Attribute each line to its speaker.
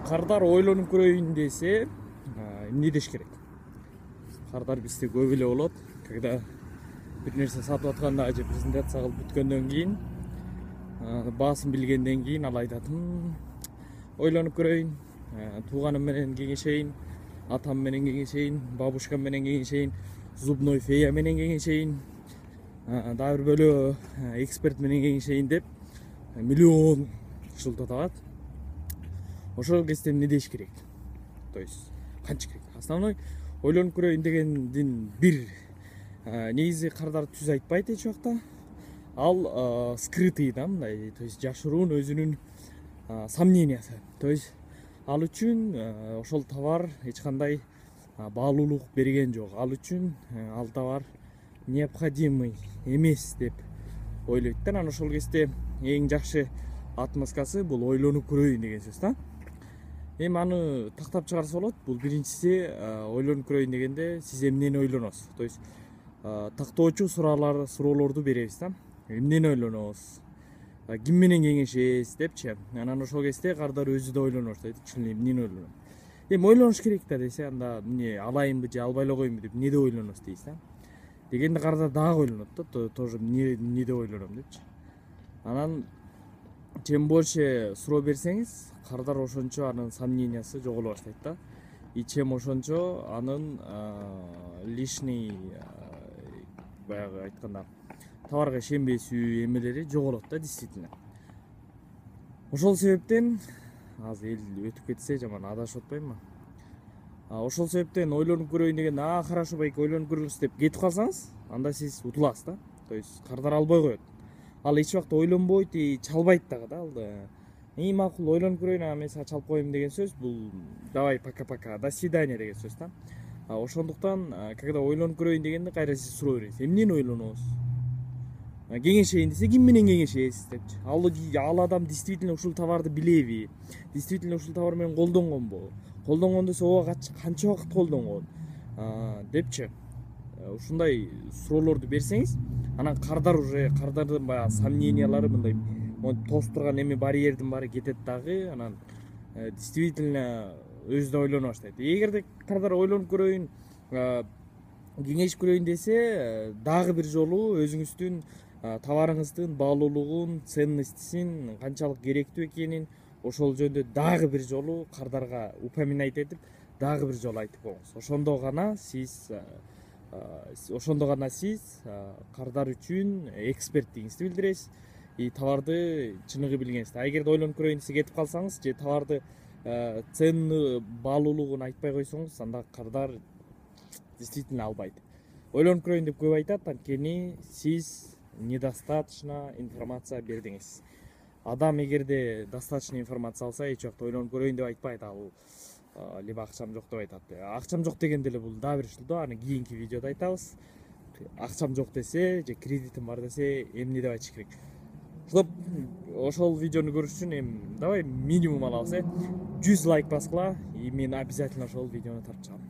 Speaker 1: Кардар ойлонуп көрөйүн десе, эмне деш керек? Кардар бизде көп эле болот. Когда бир нерсе сатып атканда же презентация кылып бүткөндөн кийин, баасын билгенден кийин ал айтат, ойлонуп көрөйүн, тууганым менен кеңешейин, атам менен кеңешейин, бабушкам менен кеңешейин, зубной фея менен кеңешейин, дагы бир бөлө эксперт менен кеңешейин деп миллион шылтат алат. Ошол кезде эмне деш керек? То есть канча керек? Основной ойлонуп көрөйүн дегендин бир негизи Кардар түз айтпайт эч убакта. Ал скрытый да, мындай, то есть жашыруун өзүнүн сомнениясы. То есть ал үчүн ошол товар эч кандай баалуулук берген жок. Ал үчүн ал товар необходимый эмес деп ойлойт да. Анан ошол кезде эң жакшы отмазкасы бул ойлонуп көрөйүн деген сөз да. Эми аны тактап чыгарса болот. Бул биринчиси ойлонуп көрөйүн дегенде сиз эмнени ойлоносуз? То есть тактоочу суроолорду беребиз да. Эмнени ойлоносуз? Ким менен кеңешесиз депчи. Анан ошол кезде Кардар өзү да ойлоно баштайт. Чын эмнени ойлоном? Эми ойлонуш керек да десе, анда эмне алайынбы же албай эле коеюнбу деп эмне деп ойлоносуз дейсиз да. Дегенде Кардар дагы ойлонот да, тоже эмне деп ойлоном депчи. Анан чем больше суроо берсеңиз, Кардар ошончо анын сомнениясы жоголо баштайт да. И чем ошончо анын лишний баягы айтканда товарга ишенбесүү эмелери жоголот да, действительно. Ошол себептен азыр эл өтүп кетсе жаман адашып атпаймынбы? Ошол себептен ойлонуп көрөйүн дегенде, хорошо байке ойлонуп көрүңүз деп кетип калсаңыз, анда сиз утуласыз да. То есть Кардар албай коет. Ал эч убакта ойлонбойт и чалбайт дагы да алды. Макул ойлонуп көрөйүн, мен сага чалып коем деген сөз бул давай пока-пока, до свидания деген сөз да. Ошондуктан когда ойлонуп көрөйүн дегенде кайра сиз суроо бересиз. Эмнени ойлоносуз? Кеңешейин десе, ким менен кеңешесиз депчи. Ал адам действительно ушул товарды билеби? Действительно ушул товар менен колдонгонбу? Колдонгон десе, ооба канча убакыт колдонгон? Депчи. Ушундай суроолорду берсеңиз, анан Кардардын баягы сомнениялары мындай тосуп турган эми барьердин баары кетет дагы, анан действительно өзү да ойлоно баштайт. Эгерде Кардар ойлонуп көрөйүн, кеңешип көрөйүн десе, дагы бир жолу өзүңүздүн товарыңыздын баалуулугун, ценностисин, канчалык керектүү экенин ошол жөнүндө дагы бир жолу Кардарга упоминать этип, дагы бир жолу айтып коюңуз. Ошондо гана сиз Кардар үчүн эксперттигиңизди билдиресиз и товарды чыныгы билгенсиз. Эгерде ойлонуп көрөйүн десе кетип калсаңыз же товарды ценный баалуулугун айтпай койсоңуз, анда Кардар действительно албайт. Ойлонуп көрөйүн деп көп айтат, анткени сиз недостаточно информация бердиңиз. Адам эгерде достаточно информация алса, эч убакта ойлонуп көрөйүн деп айтпайт. Ал либо акчам жок деп айтат. Акчам жок дегенде эле бул дагы бир шылдоо, аны кийинки видеодо айтабыз. Акчам жок десе же кредитим бар десе, эмне деп айтыш керек? Ошол видеону көрүш үчүн эми давай минимум алабыз, 100 лайк баскыла, и мен обязательно ошол видеону тарт чыгам.